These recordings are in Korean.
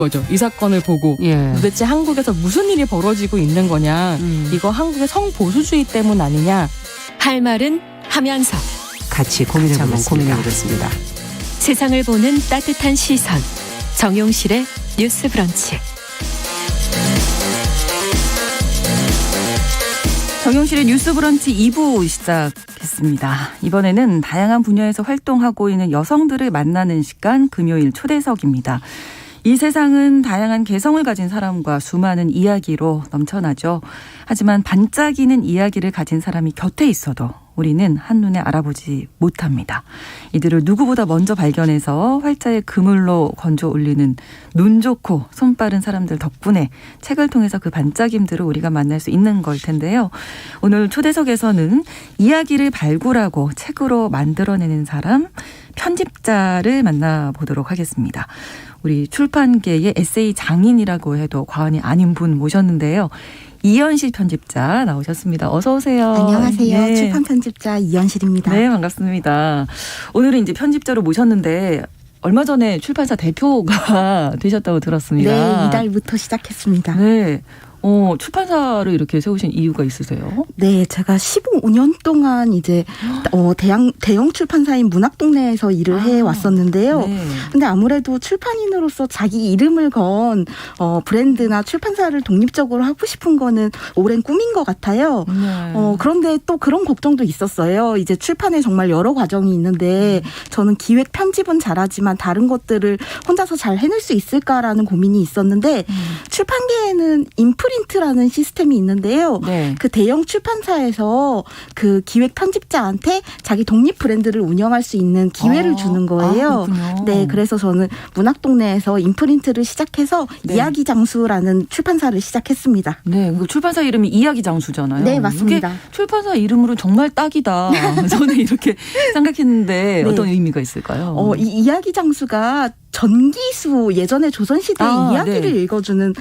거죠. 이 사건을 보고 예. 도대체 한국에서 무슨 일이 벌어지고 있는 거냐. 이거 한국의 성보수주의 때문 아니냐. 할 말은 하면서 같이 고민해보겠습니다. 세상을 보는 따뜻한 시선 정용실의 뉴스 브런치. 정용실의 뉴스 브런치 2부 시작했습니다. 이번에는 다양한 분야에서 활동하고 있는 여성들을 만나는 시간 금요일 초대석입니다. 이 세상은 다양한 개성을 가진 사람과 수많은 이야기로 넘쳐나죠. 하지만 반짝이는 이야기를 가진 사람이 곁에 있어도 우리는 한눈에 알아보지 못합니다. 이들을 누구보다 먼저 발견해서 활자의 그물로 건져 올리는 눈 좋고 손 빠른 사람들 덕분에 책을 통해서 그 반짝임들을 우리가 만날 수 있는 걸 텐데요. 오늘 초대석에서는 이야기를 발굴하고 책으로 만들어내는 사람, 편집자를 만나보도록 하겠습니다. 우리 출판계의 에세이 장인이라고 해도 과언이 아닌 분 모셨는데요. 이현실 편집자 나오셨습니다. 어서 오세요. 안녕하세요. 네. 출판 편집자 이현실입니다. 네, 반갑습니다. 오늘은 이제 편집자로 모셨는데 얼마 전에 출판사 대표가 되셨다고 들었습니다. 네, 이달부터 시작했습니다. 네. 출판사를 이렇게 세우신 이유가 있으세요? 네, 제가 15년 동안 이제 대형 출판사인 문학동네에서 일을 해왔었는데요. 네. 근데 아무래도 출판인으로서 자기 이름을 건 브랜드나 출판사를 독립적으로 하고 싶은 거는 오랜 꿈인 것 같아요. 네. 그런데 또 그런 걱정도 있었어요. 이제 출판에 정말 여러 과정이 있는데 저는 기획 편집은 잘하지만 다른 것들을 혼자서 잘 해낼 수 있을까라는 고민이 있었는데 출판계에는 인프린트라는 시스템이 있는데요. 네. 그 대형 출판사에서 그 기획 편집자한테 자기 독립 브랜드를 운영할 수 있는 기회를 주는 거예요. 그렇군요. 네, 그래서 저는 문학동네에서 인프린트를 시작해서 네. 이야기장수라는 출판사를 시작했습니다. 네, 그 출판사 이름이 이야기장수잖아요. 네, 맞습니다. 이게 출판사 이름으로 정말 딱이다. 저는 이렇게 생각했는데 네. 어떤 의미가 있을까요? 이 이야기장수가 전기수, 예전에 조선시대의 이야기를 네. 읽어주는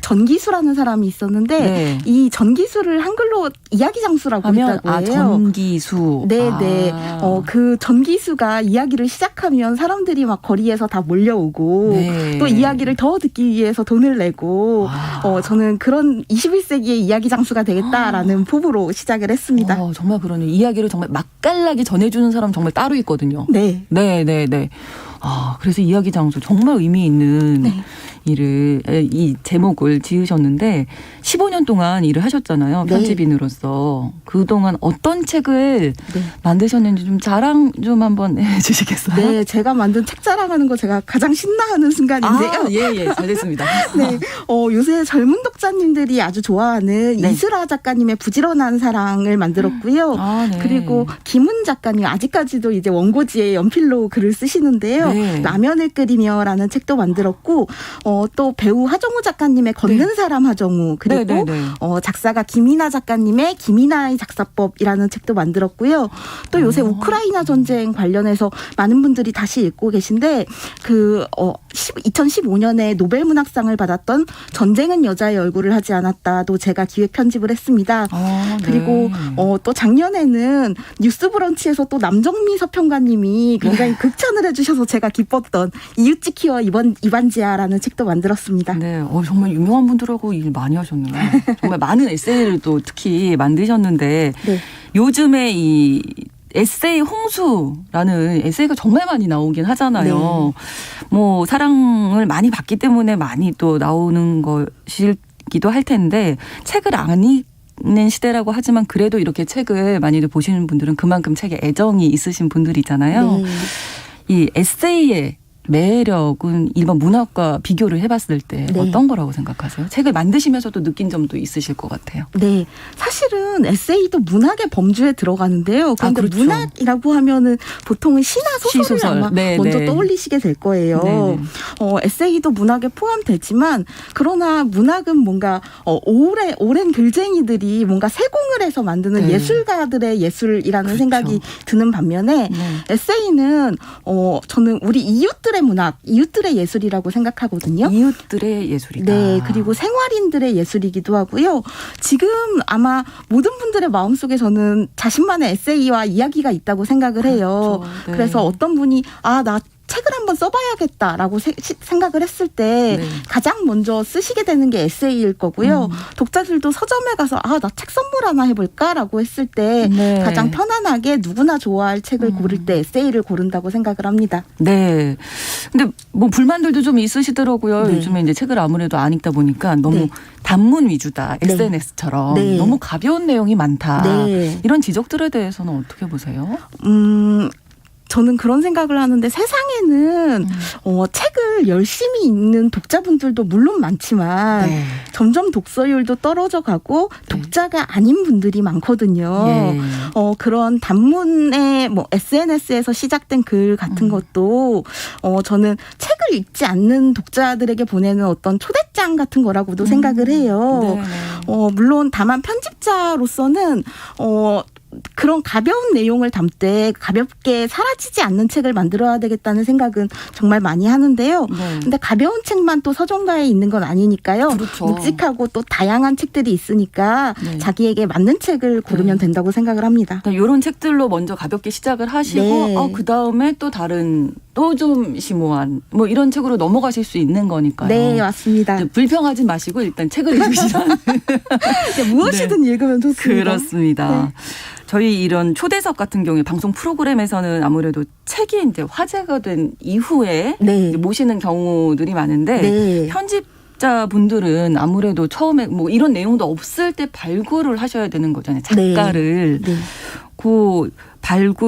전기수라는 사람이 있었는데 네. 이 전기수를 한글로 이야기장수라고 하면 했다고 해요. 전기수. 네네. 그 전기수가 이야기를 시작하면 사람들이 막 거리에서 다 몰려오고 네. 또 이야기를 더 듣기 위해서 돈을 내고 저는 그런 21세기의 이야기장수가 되겠다라는 포부로 시작을 했습니다. 정말 그러네요. 이야기를 정말 맛깔나게 전해주는 사람 정말 따로 있거든요. 네. 네. 그래서 이야기 장수 정말 의미 있는 네. 이 제목을 지으셨는데 15년 동안 일을 하셨잖아요. 네. 편집인으로서. 그동안 어떤 책을 네. 만드셨는지 좀 자랑 좀 한번 해주시겠어요? 네, 제가 만든 책 자랑하는 거 제가 가장 신나하는 순간인데요. 예, 잘 됐습니다. 네, 요새 젊은 독자님들이 아주 좋아하는 네. 이슬아 작가님의 부지런한 사랑을 만들었고요. 네. 그리고 김은 작가님 아직까지도 이제 원고지에 연필로 글을 쓰시는데요. 네. 라면을 끓이며라는 책도 만들었고 또 배우 하정우 작가님의 걷는 사람 하정우 그리고 네. 작사가 김이나 작가님의 김이나의 작사법이라는 책도 만들었고요. 또 요새 우크라이나 전쟁 관련해서 많은 분들이 다시 읽고 계신데 2015년에 노벨문학상을 받았던 전쟁은 여자의 얼굴을 하지 않았다도 제가 기획 편집을 했습니다. 네. 그리고 또 작년에는 뉴스브런치에서 또 남정미 서평가님이 굉장히 극찬을 해주셔서 제가 기뻤던 이웃지키와 이반지아라는 책도 만들었습니다. 네, 정말 유명한 분들하고 일 많이 하셨네요. 정말 많은 에세이를 또 특히 만드셨는데 네. 요즘에 이 에세이 홍수라는 에세이가 정말 많이 나오긴 하잖아요. 뭐 사랑을 많이 받기 때문에 많이 또 나오는 것이기도 할 텐데 책을 안 읽는 시대라고 하지만 그래도 이렇게 책을 많이들 보시는 분들은 그만큼 책에 애정이 있으신 분들이잖아요. 네. 이 에세이의 매력은 일반 문학과 비교를 해봤을 때 네. 어떤 거라고 생각하세요? 책을 만드시면서도 느낀 점도 있으실 것 같아요. 네, 사실은 에세이도 문학의 범주에 들어가는데요. 그런데 그렇죠. 문학이라고 하면은 보통은 시나 소설을 시소설. 아마 네, 먼저 네. 떠올리시게 될 거예요. 네. 에세이도 문학에 포함되지만 그러나 문학은 뭔가 오랜 글쟁이들이 뭔가 세공을 해서 만드는 네. 예술가들의 예술이라는 그렇죠. 생각이 드는 반면에 네. 에세이는 저는 우리 이웃들의 문학, 이웃들의 예술이라고 생각하거든요. 이웃들의 예술이다. 네, 그리고 생활인들의 예술이기도 하고요. 지금 아마 모든 분들의 마음속에 저는 자신만의 에세이와 이야기가 있다고 생각을 해요. 그렇죠. 네. 그래서 어떤 분이 나 책을 한번 써봐야겠다라고 생각을 했을 때 네. 가장 먼저 쓰시게 되는 게 에세이일 거고요. 독자들도 서점에 가서 나 책 선물 하나 해볼까라고 했을 때 네. 가장 편안하게 누구나 좋아할 책을 고를 때 에세이를 고른다고 생각을 합니다. 네. 근데 뭐 불만들도 좀 있으시더라고요. 네. 요즘에 이제 책을 아무래도 안 읽다 보니까 너무 네. 단문 위주다. 네. SNS처럼 네. 너무 가벼운 내용이 많다. 네. 이런 지적들에 대해서는 어떻게 보세요? 저는 그런 생각을 하는데 세상에는 책을 열심히 읽는 독자분들도 물론 많지만 네. 점점 독서율도 떨어져 가고 독자가 아닌 분들이 많거든요. 예. 그런 단문의 뭐 SNS에서 시작된 글 같은 것도 저는 책을 읽지 않는 독자들에게 보내는 어떤 초대장 같은 거라고도 생각을 해요. 네, 네. 물론 다만 편집자로서는 그런 가벼운 내용을 담되 가볍게 사라지지 않는 책을 만들어야 되겠다는 생각은 정말 많이 하는데요. 네. 근데 가벼운 책만 또 서점가에 있는 건 아니니까요. 그렇죠. 묵직하고 또 다양한 책들이 있으니까 네. 자기에게 맞는 책을 고르면 된다고 생각을 합니다. 이런 책들로 먼저 가볍게 시작을 하시고 네. 그 다음에 또 다른 또 좀 심오한 뭐 이런 책으로 넘어가실 수 있는 거니까요. 네, 맞습니다. 불평하지 마시고 일단 책을 읽으시라는. 무엇이든 읽으면 좋습니다. 그렇습니다. 네. 저희 이런 초대석 같은 경우에 방송 프로그램에서는 아무래도 책이 이제 화제가 된 이후에 네. 이제 모시는 경우들이 많은데 네. 편집자분들은 아무래도 처음에 뭐 이런 내용도 없을 때 발굴을 하셔야 되는 거잖아요. 작가를. 네. 그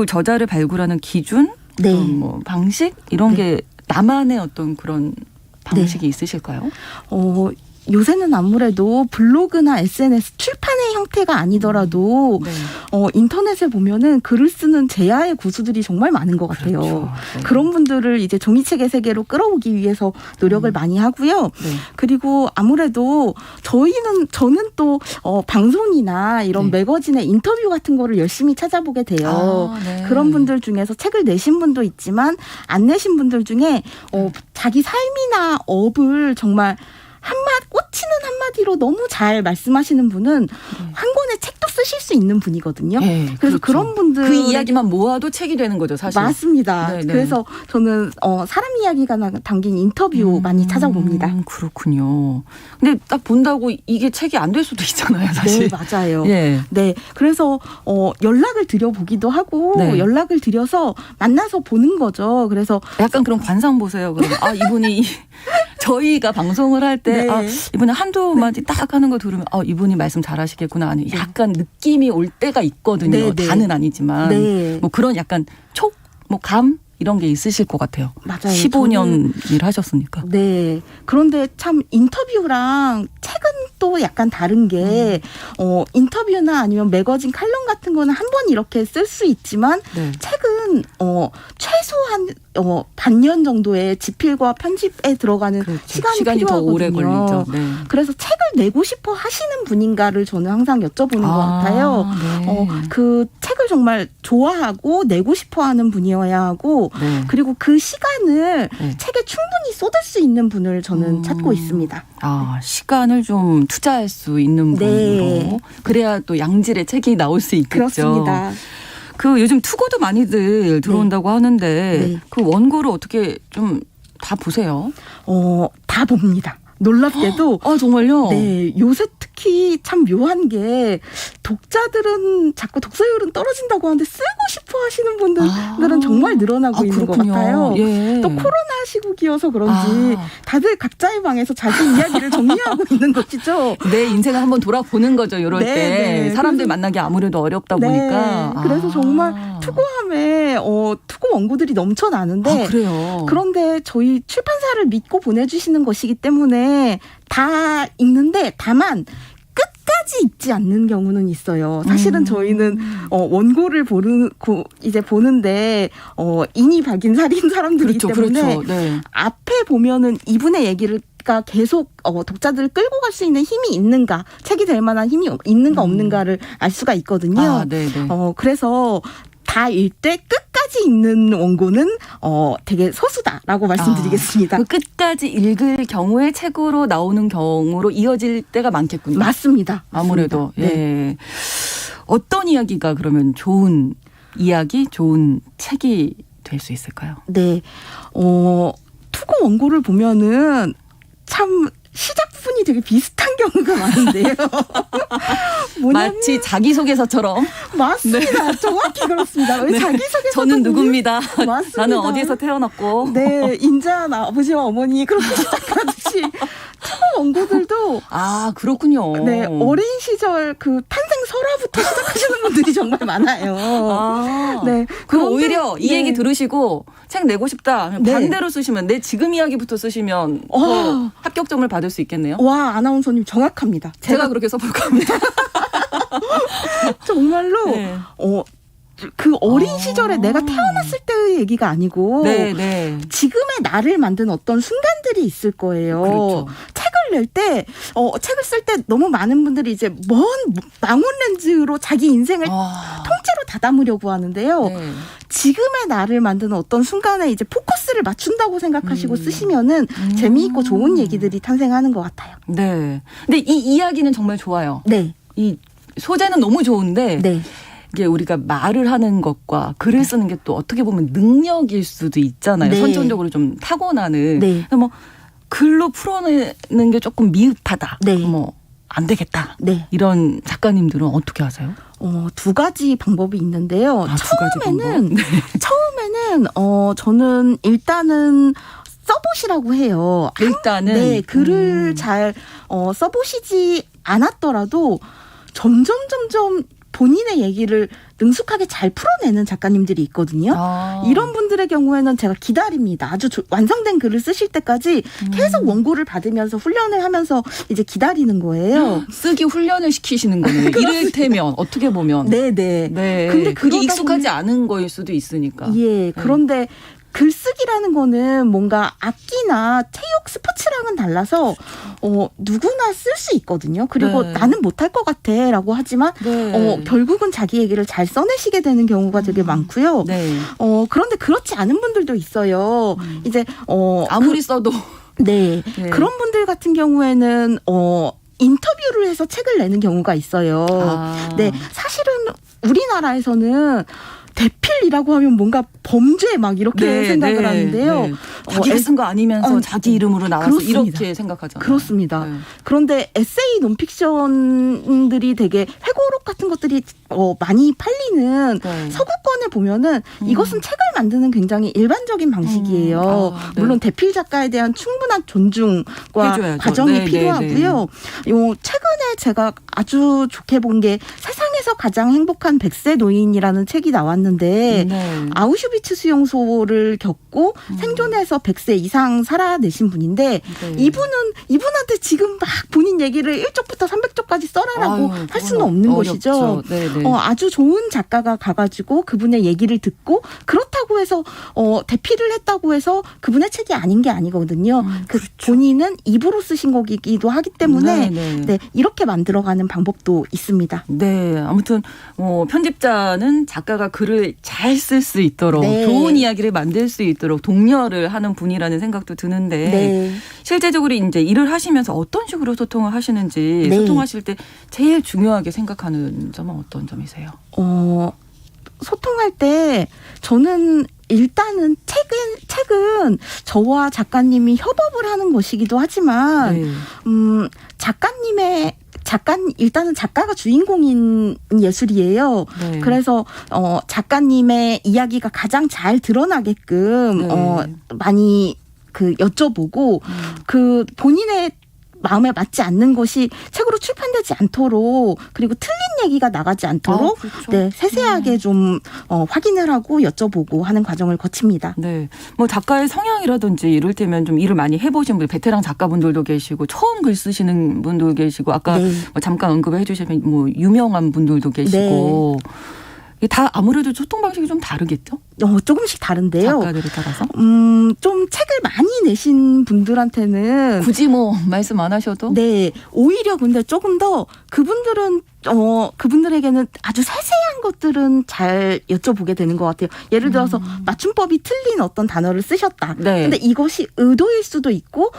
저자를 발굴하는 기준, 네. 뭐 방식 이런 게 나만의 어떤 그런 방식이 있으실까요? 요새는 아무래도 블로그나 SNS 출판의 형태가 아니더라도 네. 인터넷에 보면은 글을 쓰는 제야의 고수들이 정말 많은 것 같아요. 그렇죠. 네. 그런 분들을 이제 종이책의 세계로 끌어오기 위해서 노력을 많이 하고요. 네. 그리고 아무래도 저는 또 방송이나 이런 네. 매거진의 인터뷰 같은 거를 열심히 찾아보게 돼요. 네. 그런 분들 중에서 책을 내신 분도 있지만 안 내신 분들 중에 자기 삶이나 업을 정말 꽂히는 한마디로 너무 잘 말씀하시는 분은 한 권의 책도 쓰실 수 있는 분이거든요. 네, 그래서 그렇죠. 그런 분들 그 이야기만 모아도 책이 되는 거죠, 사실. 맞습니다. 네, 네. 그래서 저는 사람 이야기가 담긴 인터뷰 많이 찾아봅니다. 그렇군요. 근데 딱 본다고 이게 책이 안 될 수도 있잖아요, 사실. 네, 맞아요. 예. 네, 그래서 연락을 드려보기도 하고 네. 연락을 드려서 만나서 보는 거죠. 그래서 약간 그런 관상 보세요. 그럼 이분이 저희가 방송을 할 때 네. 이분이 한두 마디 딱 하는 거 들으면 이분이 말씀 잘하시겠구나 아니 약간 느낌이 올 때가 있거든요. 네, 네. 다는 아니지만 네. 뭐 그런 약간 감 이런 게 있으실 것 같아요. 맞아요. 15년 일 하셨으니까. 네. 그런데 참 인터뷰랑 책은 또 약간 다른 게 인터뷰나 아니면 매거진 칼럼 같은 거는 한 번 이렇게 쓸 수 있지만 네. 책은 최소한 반년 정도의 집필과 편집에 들어가는 그렇죠. 시간이 더 오래 필요하거든요. 걸리죠. 네. 그래서 책을 내고 싶어 하시는 분인가를 저는 항상 여쭤보는 것 같아요. 네. 그 책을 정말 좋아하고 내고 싶어 하는 분이어야 하고 네. 그리고 그 시간을 네. 책에 충분히 쏟을 수 있는 분을 저는 찾고 있습니다. 시간을 좀 투자할 수 있는 분으로 네. 그래야 또 양질의 책이 나올 수 있겠죠. 그렇습니다. 그 요즘 투고도 많이들 들어온다고 하는데 네. 그 원고를 어떻게 좀 다 보세요? 다 봅니다. 놀랍게도 정말요? 네, 요새 특히 참 묘한 게 독자들은 자꾸 독서율은 떨어진다고 하는데 쓰고 싶어 하시는 분들은 정말 늘어나고 있는 그렇군요. 것 같아요. 예. 또 코로나 시국이어서 그런지 다들 각자의 방에서 자기 이야기를 정리하고 있는 것이죠. 내 인생을 한번 돌아보는 거죠. 이럴 네, 때 네. 사람들 만나기 아무래도 어렵다 보니까. 그래서 정말 투고함에 투고 원고들이 넘쳐나는데 그래요. 그런데 저희 출판사를 믿고 보내주시는 것이기 때문에 다 읽는데 다만 끝까지 읽지 않는 경우는 있어요. 사실은 저희는 원고를 보는데 인이 박인 살인 사람들이기 때문에 그렇죠. 네. 앞에 보면은 이분의 얘기를 계속 독자들을 끌고 갈 수 있는 힘이 있는가, 책이 될 만한 힘이 있는가 없는가를 알 수가 있거든요. 네네. 그래서 다 읽되 끝까지 읽는 원고는 되게 소수다라고 말씀드리겠습니다. 그 끝까지 읽을 경우에 책으로 나오는 경우로 이어질 때가 많겠군요. 맞습니다. 아무래도. 네. 예. 어떤 이야기가 그러면 좋은 이야기, 좋은 책이 될 수 있을까요? 네. 투고 원고를 보면은 참 시작 부분이 되게 비슷한 경우가 많은데요. 뭐냐면 마치 자기소개서처럼. 맞습니다. 정확히 그렇습니다. 왜 네. 자기소개서 저는 누굽니다. 맞습니다. 나는 어디에서 태어났고. 네, 인자한 아버지와 어머니 그렇게 시작하듯이 투고 원고들도 아, 그렇군요. 네, 어린 시절 그 탄생 설화부터 시작하시는 분들이 정말 많아요. 아, 네, 그럼 그런데- 오히려 이 네. 얘기 들으시고 책 내고 싶다 하면 네. 반대로 쓰시면 내 지금 이야기부터 쓰시면 더 합격점을 받을 수 있겠네요. 와, 아나운서님 정확합니다. 제가 그렇게 써볼 겁니다. 정말로 네. 그 어린 아. 시절에 내가 태어났을 때의 얘기가 아니고 네, 네. 지금의 나를 만든 어떤 순간들이 있을 거예요. 그렇죠. 책을 낼 때, 책을 쓸 때 너무 많은 분들이 이제 먼 망원 렌즈로 자기 인생을 통째로 다 담으려고 하는데요. 네. 지금의 나를 만드는 어떤 순간에 이제 포커스를 맞춘다고 생각하시고 쓰시면은 재미있고 좋은 얘기들이 탄생하는 것 같아요. 네. 근데 이 이야기는 정말 좋아요. 네. 이 소재는 너무 좋은데 네. 이게 우리가 말을 하는 것과 글을 쓰는 게 또 어떻게 보면 능력일 수도 있잖아요. 네. 선천적으로 좀 타고나는. 네. 그래서 뭐 글로 풀어내는 게 조금 미흡하다. 네. 뭐 안 되겠다. 네. 이런 작가님들은 어떻게 하세요? 두 가지 방법이 있는데요. 아, 두 가지 처음에는, 방법? 네. 저는 일단은 써보시라고 해요. 일단은 네, 글을 잘 써보시지 않았더라도 점점 본인의 얘기를 능숙하게 잘 풀어내는 작가님들이 있거든요. 아. 이런 분들의 경우에는 제가 기다립니다. 아주 완성된 글을 쓰실 때까지 계속 원고를 받으면서 훈련을 하면서 이제 기다리는 거예요. 쓰기 훈련을 시키시는 거네요. 이를테면 어떻게 보면. 네네. 네. 근데 그게 그러다 익숙하지 보면- 않은 거일 수도 있으니까. 예. 그런데 글쓰기라는 거는 뭔가 악기나 체육 스포츠랑은 달라서 누구나 쓸 수 있거든요. 그리고 네. 나는 못할 것 같아라고 하지만 네. 결국은 자기 얘기를 잘 써내시게 되는 경우가 되게 많고요. 네. 그런데 그렇지 않은 분들도 있어요. 이제 아무리 써도. 네. 네. 그런 분들 같은 경우에는 인터뷰를 해서 책을 내는 경우가 있어요. 아. 네. 사실은 우리나라에서는 대필이라고 하면 뭔가 범죄 막 이렇게 네, 생각을 네, 하는데요. 네. 자기가 쓴 거 아니면서 자기 이름으로 나와서 그렇습니다. 이렇게 생각하잖아요. 그렇습니다. 네. 그런데 에세이 논픽션들이 되게 회고록 같은 것들이 많이 팔리는 네. 서구권에 보면은 이것은 책을 만드는 굉장히 일반적인 방식이에요. 아, 네. 물론 대필 작가에 대한 충분한 존중과 해줘야죠. 과정이 네, 필요하고요. 최근에 제가 아주 좋게 본 게 세상에서 가장 행복한 100세 노인이라는 책이 나왔는데 네. 아우슈비츠 수용소를 겪고 생존해서 100세 이상 살아내신 분인데 네. 이분한테 지금 막 본인 얘기를 1쪽부터 300쪽까지 써라라고 아유, 할 수는 그건 없는 어렵죠. 것이죠. 네네. 아주 좋은 작가가 가가지고 그분의 얘기를 듣고 그렇다고 해서 대필을 했다고 해서 그분의 책이 아닌 게 아니거든요. 본인은 입으로 쓰신 거기도 하기 때문에 네네. 네, 이렇게 만들어가는 방법도 있습니다. 네, 아무튼 편집자는 작가가 글을 잘 쓸 수 있도록 네. 좋은 이야기를 만들 수 있도록 독려를 하는 분이라는 생각도 드는데 네. 실제적으로 이제 일을 하시면서 어떤 식으로 소통을 하시는지 네. 소통하실 때 제일 중요하게 생각하는 점은 어떤 점이세요? 소통할 때 저는 일단은 책은 저와 작가님이 협업을 하는 것이기도 하지만 네. 일단은 작가가 주인공인 예술이에요. 네. 그래서 작가님의 이야기가 가장 잘 드러나게끔 네. 많이 여쭤보고 그 본인의 마음에 맞지 않는 것이 책으로 출판되지 않도록 그리고 틀린 얘기가 나가지 않도록 그렇죠. 네, 세세하게 좀 확인을 하고 여쭤보고 하는 과정을 거칩니다. 네. 뭐 작가의 성향이라든지 이를테면 좀 일을 많이 해보신 분, 베테랑 작가분들도 계시고 처음 글 쓰시는 분도 계시고 아까 네. 뭐 잠깐 언급해 주시면 뭐 유명한 분들도 계시고 이게 다 아무래도 소통 방식이 좀 다르겠죠? 조금씩 다른데요. 작가들에 따라서. 좀 책을 많이 내신 분들한테는 굳이 뭐 말씀 안 하셔도. 네, 오히려 근데 조금 더 그분들에게는 아주 세세한 것들은 잘 여쭤보게 되는 것 같아요. 예를 들어서 맞춤법이 틀린 어떤 단어를 쓰셨다. 네. 근데 이것이 의도일 수도 있고,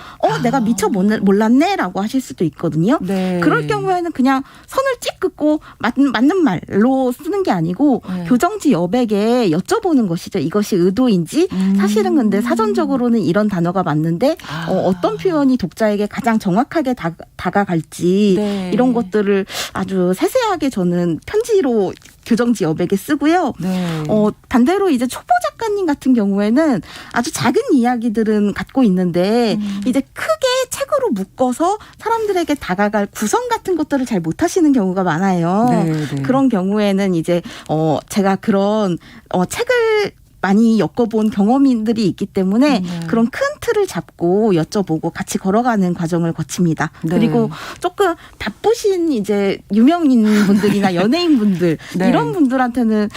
내가 미처 몰랐네라고 하실 수도 있거든요. 네. 그럴 경우에는 그냥 선을 찍 긋고 맞는 말로 쓰는 게 아니고 가지고 교정지 여백에 여쭤보는 것이죠. 이것이 의도인지 사실은 근데 사전적으로는 이런 단어가 맞는데 어떤 표현이 독자에게 가장 정확하게 다가갈지 네. 이런 것들을 아주 세세하게 저는 편지로 교정지 여백에 쓰고요. 네. 반대로 이제 초보 작가님 같은 경우에는 아주 작은 이야기들은 갖고 있는데 이제 크게 책으로 묶어서 사람들에게 다가갈 구성 같은 것들을 잘 못하시는 경우가 많아요. 네, 네. 그런 경우에는 이제 제가 그런 책을 많이 엮어본 경험인들이 있기 때문에 그런 큰 틀을 잡고 여쭤보고 같이 걸어가는 과정을 거칩니다. 네. 그리고 조금 바쁘신 이제 유명인 분들이나 연예인 분들 네. 이런 분들한테는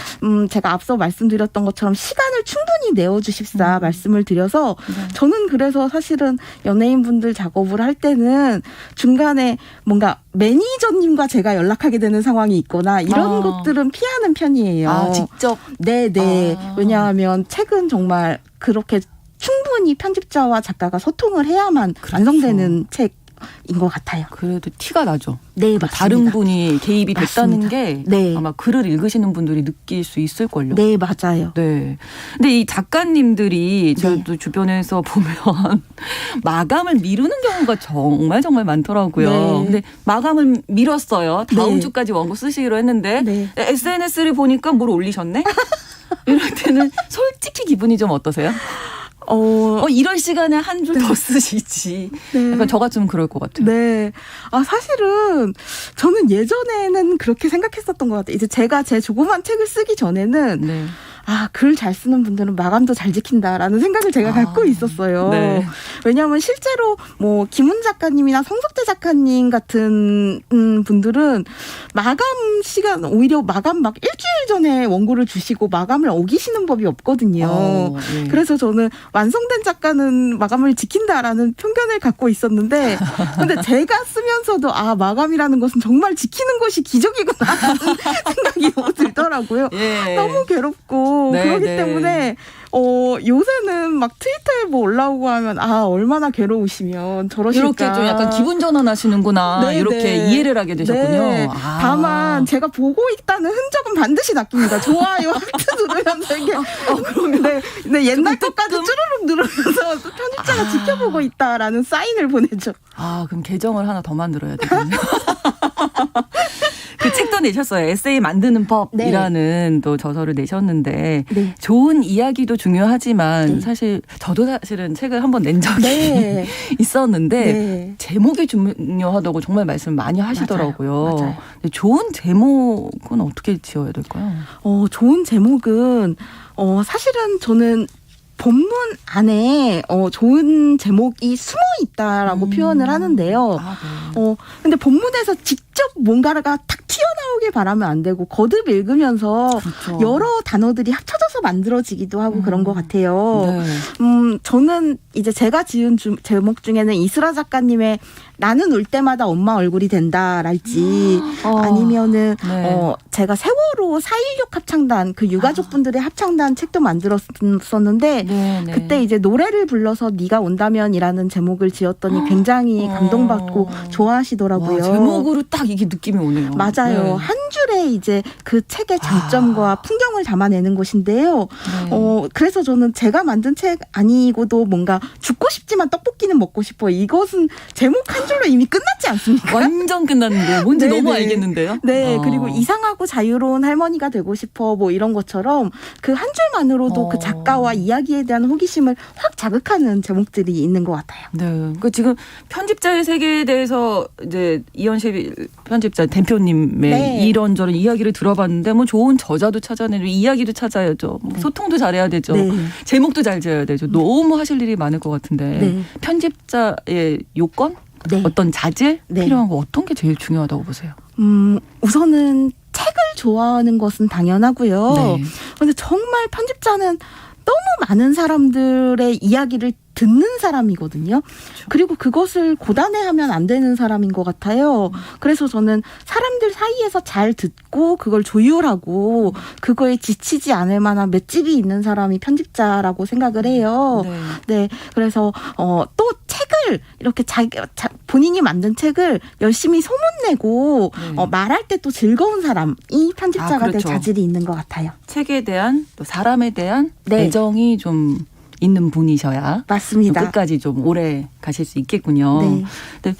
제가 앞서 말씀드렸던 것처럼 시간을 충분히 내어주십사 말씀을 드려서 저는 그래서 사실은 연예인 분들 작업을 할 때는 중간에 뭔가 매니저님과 제가 연락하게 되는 상황이 있거나 이런 것들은 피하는 편이에요. 직접. 네네. 왜냐하면 책은 정말 그렇게 충분히 편집자와 작가가 소통을 해야만 완성되는 책인 것 같아요. 그래도 티가 나죠. 네, 맞습니다. 다른 분이 개입이 됐다는 맞습니다. 게 네. 아마 글을 읽으시는 분들이 느낄 수 있을걸요. 네, 맞아요. 네. 근데 이 작가님들이 네. 저도 주변에서 보면 마감을 미루는 경우가 정말 많더라고요. 네. 근데 마감을 미뤘어요. 다음 네. 주까지 원고 쓰시기로 했는데 네. SNS를 보니까 뭘 올리셨네? 이럴 때는 솔직히 기분이 좀 어떠세요? 이럴 시간에 한 줄 더 쓰시지. 네. 약간 저 같으면 그럴 것 같아요. 네. 사실은 저는 예전에는 그렇게 생각했었던 것 같아요. 이제 제가 제 조그만 책을 쓰기 전에는 네. 글 잘 쓰는 분들은 마감도 잘 지킨다라는 생각을 제가 갖고 있었어요. 네. 왜냐하면 실제로 뭐 김훈 작가님이나 성석대 작가님 같은 분들은 마감 시간 오히려 마감 막 일주일 전에 원고를 주시고 마감을 어기시는 법이 없거든요. 네. 그래서 저는 완성된 작가는 마감을 지킨다라는 편견을 갖고 있었는데 근데 제가 쓰면서도 마감이라는 것은 정말 지키는 것이 기적이구나 하는 생각이 너무 들더라고요. 예. 너무 괴롭고 네, 그렇기 네. 때문에 요새는 막 트위터에 뭐 올라오고 하면 얼마나 괴로우시면 저러실까. 이렇게 좀 약간 기분 전환하시는구나. 네, 이렇게 네. 이해를 하게 되셨군요. 네. 다만 제가 보고 있다는 흔적은 반드시 남깁니다. 좋아요 하트 누르면서 이게 그러면 네, 옛날 것까지 쭈르륵 누르면서 편집자가 지켜보고 있다라는 사인을 보내죠. 그럼 계정을 하나 더 만들어야 되겠네요. 그 책도 내셨어요. 에세이 만드는 법이라는 또 저서를 내셨는데 네. 좋은 이야기도 중요하지만 네. 사실 저도 사실은 책을 한번 낸 적이 네. 있었는데 네. 제목이 중요하다고 정말 말씀을 많이 하시더라고요. 맞아요. 근데 좋은 제목은 어떻게 지어야 될까요? 좋은 제목은 사실은 저는 본문 안에 좋은 제목이 숨어 있다라고 표현을 하는데요. 네. 근데 본문에서 직접 뭔가가 탁 튀어나오길 바라면 안 되고 거듭 읽으면서 그렇죠. 여러 단어들이 합쳐져서 만들어지기도 하고 그런 것 같아요. 네. 저는 이제 제가 지은 제목 중에는 이슬아 작가님의 나는 울 때마다 엄마 얼굴이 된다랄지 아니면은 네. 제가 세월호 4.16 합창단 그 유가족분들의 합창단 책도 만들었었는데 네. 그때 이제 노래를 불러서 네가 온다면이라는 제목을 지었더니 굉장히 감동받고 좋아하시더라고요. 와, 제목으로 딱 이게 느낌이 오네요. 맞아요. 네. 한 줄에 이제 그 책의 장점과 풍경을 담아내는 것인데요. 네. 그래서 저는 제가 만든 책 아니고도 뭔가 죽고 싶지만 떡볶이는 먹고 싶어. 이것은 제목 한 줄로 이미 끝났지 않습니까? 완전 끝났는데요. 뭔지 네, 너무 네. 알겠는데요. 네. 그리고 이상하고 자유로운 할머니가 되고 싶어 뭐 이런 것처럼 그 한 줄만으로도 그 작가와 이야기에 대한 호기심을 확 자극하는 제목들이 있는 것 같아요. 네. 그 지금 편집자의 세계에 대해서 이제 이현실 편집자 대표님의 네. 이런저런 이야기를 들어봤는데 뭐 좋은 저자도 찾아내고 이야기도 찾아야죠. 뭐 소통도 잘해야 되죠. 네. 제목도 잘 지어야 되죠. 너무 하실 일이 많을 것 같은데 네. 편집자의 요건? 네. 어떤 자질? 네. 필요한 거 어떤 게 제일 중요하다고 보세요? 우선은 책을 좋아하는 것은 당연하고요. 네. 근데 정말 편집자는 너무 많은 사람들의 이야기를 듣는 사람이거든요. 그리고 그것을 고단해하면 안 되는 사람인 것 같아요. 그래서 저는 사람들 사이에서 잘 듣고 그걸 조율하고 그거에 지치지 않을 만한 맷집이 있는 사람이 편집자라고 생각을 해요. 네. 그래서 또 책을 이렇게 본인이 만든 책을 열심히 소문내고 말할 때 또 즐거운 사람이 편집자가 될 자질이 있는 것 같아요. 책에 대한 또 사람에 대한 네. 애정이 좀 있는 분이셔야 맞습니다. 끝까지 좀 오래 가실 수 있겠군요. 네. 근데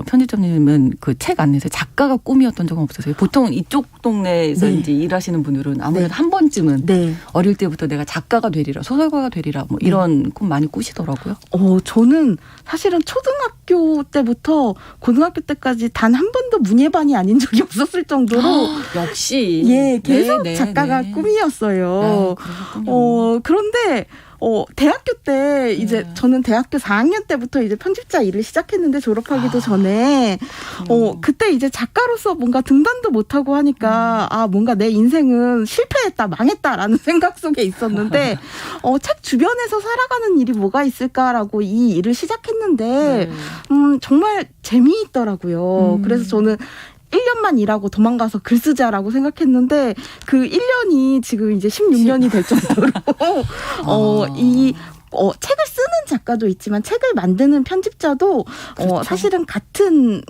편집자님은 그 책 안에서 작가가 꿈이었던 적은 없으세요? 보통 이쪽 동네에서 네. 이제 일하시는 분들은 아무래도 네. 한 번쯤은 네. 어릴 때부터 내가 작가가 되리라, 소설가가 되리라 뭐 이런 꿈 많이 꾸시더라고요. 저는 사실은 초등학교 때부터 고등학교 때까지 단 한 번도 문예반이 아닌 적이 없었을 정도로 역시 계속 작가가 꿈이었어요. 그런데 대학교 때 이제 저는 대학교 4학년 때부터 이제 편집자 일을 시작했는데 졸업하기도 전에 그때 이제 작가로서 뭔가 등단도 못하고 하니까 뭔가 내 인생은 실패했다, 망했다라는 생각 속에 있었는데 책 주변에서 살아가는 일이 뭐가 있을까라고 이 일을 시작했는데 정말 재미있더라고요. 그래서 저는 1년만 일하고 도망가서 글 쓰자라고 생각했는데 그 1년이 지금 이제 16년이 될 정도로 책을 쓰는 작가도 있지만 책을 만드는 편집자도 그렇죠. 사실은 같은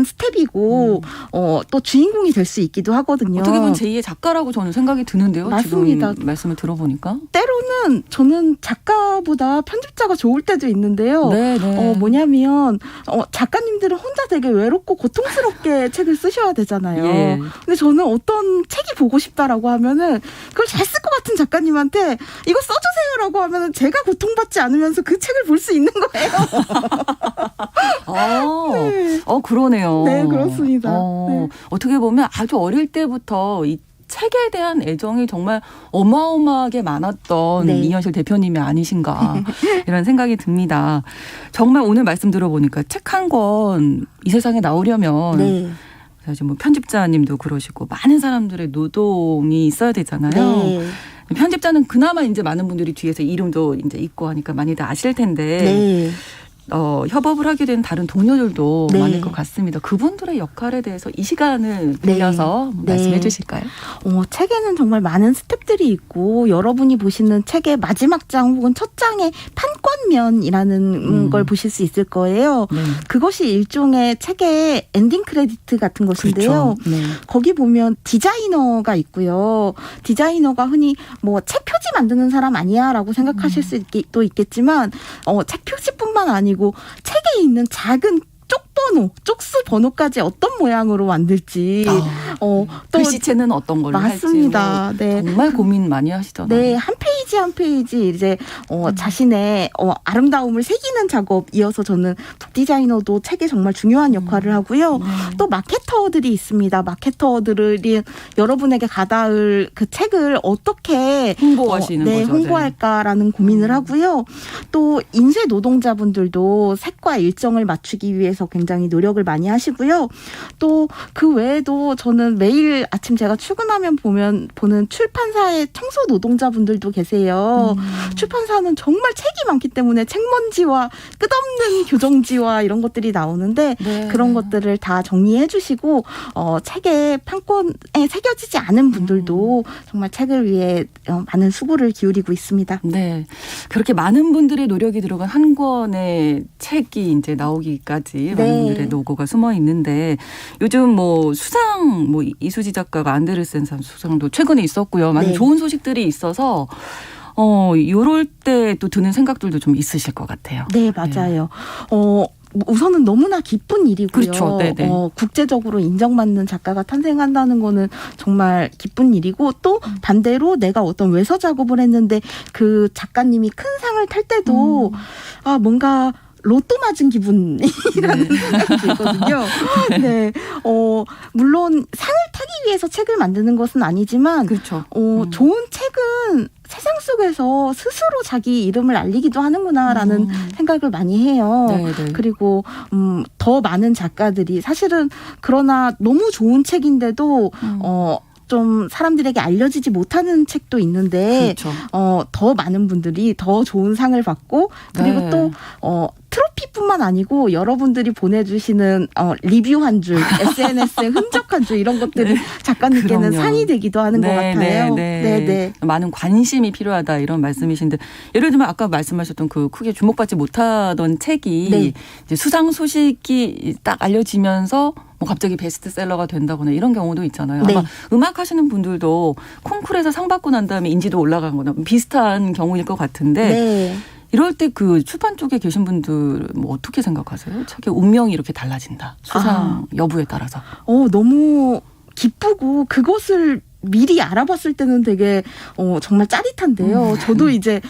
스텝이고 또 주인공이 될 수 있기도 하거든요. 어떻게 보면 제2의 작가라고 저는 생각이 드는데요. 맞습니다. 지금 말씀을 들어보니까. 때로는 저는 작가보다 편집자가 좋을 때도 있는데요. 뭐냐면 작가님들은 혼자 되게 외롭고 고통스럽게 책을 쓰셔야 되잖아요. 예. 근데 저는 어떤 책이 보고 싶다라고 하면은 그걸 잘 쓸 것 같은 작가님한테 이거 써주세요라고 하면은 제가 고통받지 않으면서 그 책을 볼 수 있는 거예요. 그러네요. 네, 그렇습니다. 네. 어떻게 보면 아주 어릴 때부터 이 책에 대한 애정이 정말 어마어마하게 많았던 이현실 대표님이 아니신가 이런 생각이 듭니다. 정말 오늘 말씀 들어보니까 책 한 권 이 세상에 나오려면 사실 뭐 편집자님도 그러시고 많은 사람들의 노동이 있어야 되잖아요. 편집자는 그나마 이제 많은 분들이 뒤에서 이름도 이제 있고 하니까 많이들 아실 텐데 협업을 하게 된 다른 동료들도 많을 것 같습니다. 그분들의 역할에 대해서 이 시간을 빌려서 말씀해 주실까요? 책에는 정말 많은 스텝들이 있고 여러분이 보시는 책의 마지막 장 혹은 첫 장의 판권면이라는 걸 보실 수 있을 거예요. 그것이 일종의 책의 엔딩 크레디트 같은 것인데요. 그렇죠. 거기 보면 디자이너가 있고요. 디자이너가 흔히 뭐 책 표지 만드는 사람 아니야 라고 생각하실 수도 있겠지만 책 표지뿐만 아니고 책에 있는 작은 쪽수 번호까지 어떤 모양으로 만들지 또 글씨체는 어떤 걸로 맞습니다. 할지 뭐 정말 고민 많이 하시잖아요. 네, 한 페이지 한 페이지 이제 자신의 아름다움을 새기는 작업이어서 저는 북 디자이너도 책에 정말 중요한 역할을 하고요. 또 마케터들이 있습니다. 마케터들이 여러분에게 가닿을 그 책을 어떻게 홍보하시는 거죠. 홍보할까라는 고민을 하고요. 또 인쇄 노동자분들도 색과 일정을 맞추기 위해서 굉장히 노력을 많이 하시고요. 또 그 외에도 저는 매일 아침 제가 출근하면 보는 출판사의 청소 노동자분들도 계세요. 출판사는 정말 책이 많기 때문에 책먼지와 끝없는 교정지와 이런 것들이 나오는데 그런 것들을 다 정리해 주시고 책의 판권에 새겨지지 않은 분들도 정말 책을 위해 많은 수고를 기울이고 있습니다. 네. 그렇게 많은 분들의 노력이 들어간 한 권의 책이 이제 나오기까지 많은 분들의 노고가 숨어 있는데 요즘 뭐 수상 뭐 이수지 작가가 안데르센상 수상도 최근에 있었고요. 많은 좋은 소식들이 있어서 요럴 때 또 드는 생각들도 좀 있으실 것 같아요. 네, 맞아요. 우선은 너무나 기쁜 일이고요. 그렇죠. 국제적으로 인정받는 작가가 탄생한다는 거는 정말 기쁜 일이고 또 반대로 내가 어떤 외서 작업을 했는데 그 작가님이 큰 상을 탈 때도 뭔가 로또 맞은 기분이라는 생각이 들거든요. 물론 상을 타기 위해서 책을 만드는 것은 아니지만 좋은 책은 세상 속에서 스스로 자기 이름을 알리기도 하는구나라는 생각을 많이 해요. 그리고 더 많은 작가들이 사실은 그러나 너무 좋은 책인데도 좀 사람들에게 알려지지 못하는 책도 있는데 그렇죠. 더 많은 분들이 더 좋은 상을 받고 그리고 네. 또 트로피뿐만 아니고 여러분들이 보내주시는 리뷰 한 줄, SNS에 흔적 한 줄 이런 것들이 작가님께는 그럼요. 상이 되기도 하는 것 같아요. 네. 많은 관심이 필요하다 이런 말씀이신데 예를 들면 아까 말씀하셨던 그 크게 주목받지 못하던 책이 네. 이제 수상 소식이 딱 알려지면서 뭐 갑자기 베스트셀러가 된다거나 이런 경우도 있잖아요. 네. 아마 음악 하시는 분들도 콩쿠르에서 상 받고 난 다음에 인지도 올라간 거나 비슷한 경우일 것 같은데 네. 이럴 때 그 출판 쪽에 계신 분들 뭐 어떻게 생각하세요? 책의 운명이 이렇게 달라진다. 수상 여부에 따라서. 너무 기쁘고 그것을 미리 알아봤을 때는 되게 정말 짜릿한데요. 저도 이제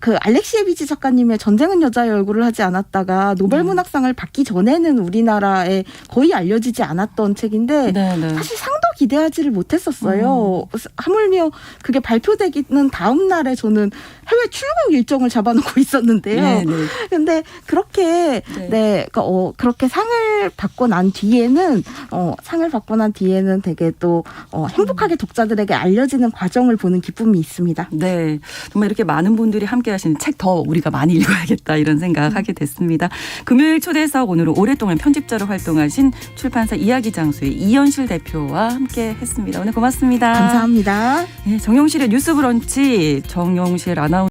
그 알렉시에비치 작가님의 전쟁은 여자의 얼굴을 하지 않았다가 노벨 문학상을 받기 전에는 우리나라에 거의 알려지지 않았던 책인데 네네. 사실 상도 기대하지를 못했었어요. 하물며 그게 발표되기는 다음 날에 저는 해외 출국 일정을 잡아놓고 있었는데요. 네네. 근데 그렇게 그렇게 상을 받고 난 뒤에는 되게 또 행복하게 독자들에게 알려지는 과정을 보는 기쁨이 있습니다. 네. 정말 이렇게 많은 분들이 함께 하시는 책 더 우리가 많이 읽어야겠다 이런 생각하게 됐습니다. 금요일 초대석 오늘은 오랫동안 편집자로 활동하신 출판사 이야기장수의 이현실 대표와 함께 했습니다. 오늘 고맙습니다. 감사합니다. 네, 정용실의 뉴스 브런치 정용실 아나운서